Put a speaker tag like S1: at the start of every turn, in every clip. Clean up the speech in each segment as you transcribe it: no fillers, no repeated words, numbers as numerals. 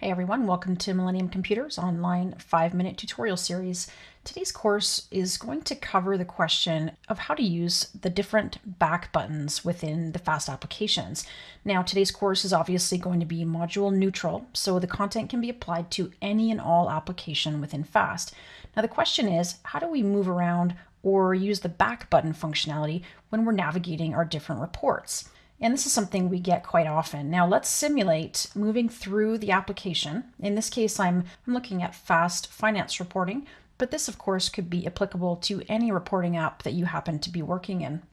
S1: Hey everyone, welcome to Millennium Computers online 5-minute tutorial series. Today's course is going to cover the question of how to use the different back buttons within the FAST applications. Now, today's course is obviously going to be module neutral, so the content can be applied to any and all application within FAST. Now, the question is, how do we move around or use the back button functionality when we're navigating our different reports? And this is something we get quite often. Now let's simulate moving through the application. In this case, I'm looking at FAST finance reporting, but this of course could be applicable to any reporting app that you happen to be working in.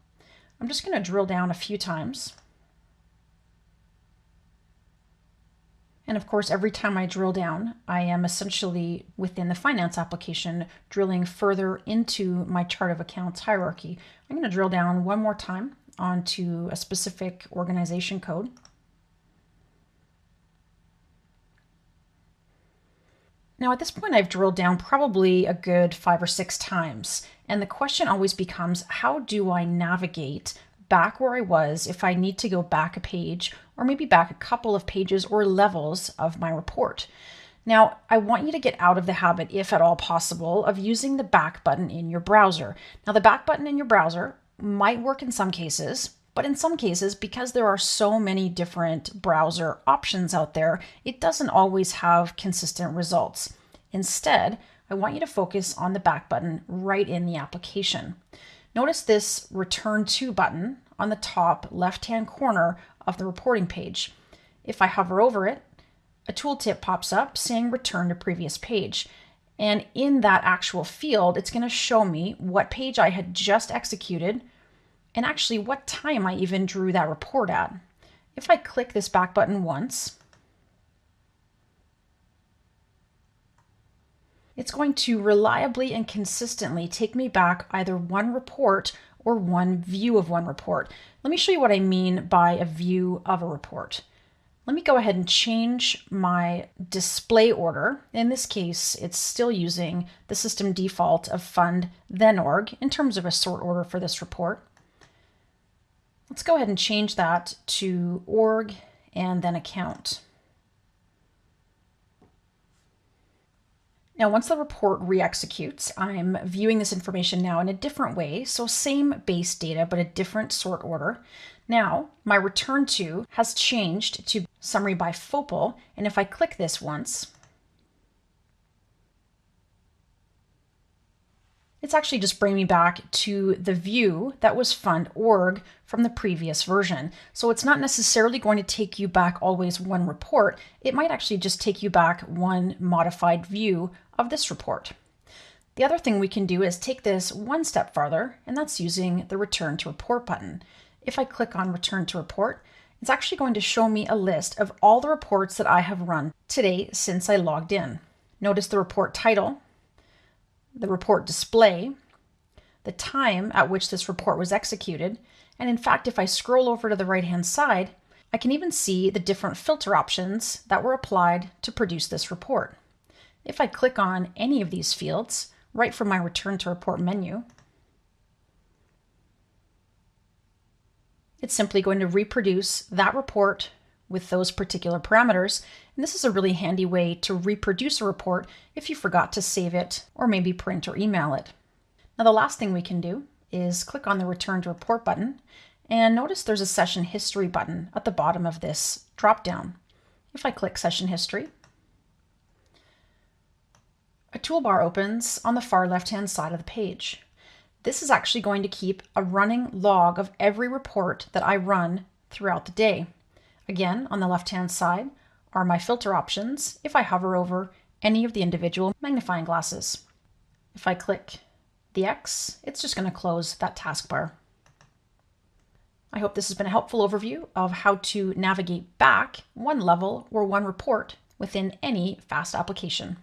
S1: I'm just going to drill down a few times. And of course, every time I drill down, I am essentially within the finance application, drilling further into my chart of accounts hierarchy. I'm going to drill down one more time onto a specific organization code. Now at this point I've drilled down probably a good 5 or 6 times, and the question always becomes, how do I navigate back where I was if I need to go back a page or maybe back a couple of pages or levels of my report? Now, I want you to get out of the habit, if at all possible, of using the back button in your browser. Now, the back button in your browser might work in some cases, but in some cases, because there are so many different browser options out there, it doesn't always have consistent results. Instead, I want you to focus on the back button right in the application. Notice this Return To button on the top left-hand corner of the reporting page. If I hover over it, a tooltip pops up saying Return to Previous Page. And in that actual field, it's going to show me what page I had just executed and actually what time I even drew that report at. If I click this back button once, it's going to reliably and consistently take me back either one report or one view of one report. Let me show you what I mean by a view of a report. Let me go ahead and change my display order. In this case, it's still using the system default of fund then org in terms of a sort order for this report. Let's go ahead and change that to org and then account. Now, once the report re-executes, I'm viewing this information now in a different way. So same base data, but a different sort order. Now, my return to has changed to summary by FOPL. And if I click this once, it's actually just bringing me back to the view that was fund org from the previous version. So it's not necessarily going to take you back always one report. It might actually just take you back one modified view of this report. The other thing we can do is take this one step farther, and that's using the Return to Report button. If I click on Return to Report, it's actually going to show me a list of all the reports that I have run today since I logged in. Notice the report title, the report display, the time at which this report was executed, and in fact, if I scroll over to the right-hand side, I can even see the different filter options that were applied to produce this report. If I click on any of these fields, right from my Return to Report menu, it's simply going to reproduce that report with those particular parameters. And this is a really handy way to reproduce a report if you forgot to save it or maybe print or email it. Now, the last thing we can do is click on the Return to Report button, and notice there's a session history button at the bottom of this dropdown. If I click session history, a toolbar opens on the far left-hand side of the page. This is actually going to keep a running log of every report that I run throughout the day. Again, on the left-hand side are my filter options if I hover over any of the individual magnifying glasses. If I click the X, it's just going to close that taskbar. I hope this has been a helpful overview of how to navigate back one level or one report within any FAST application.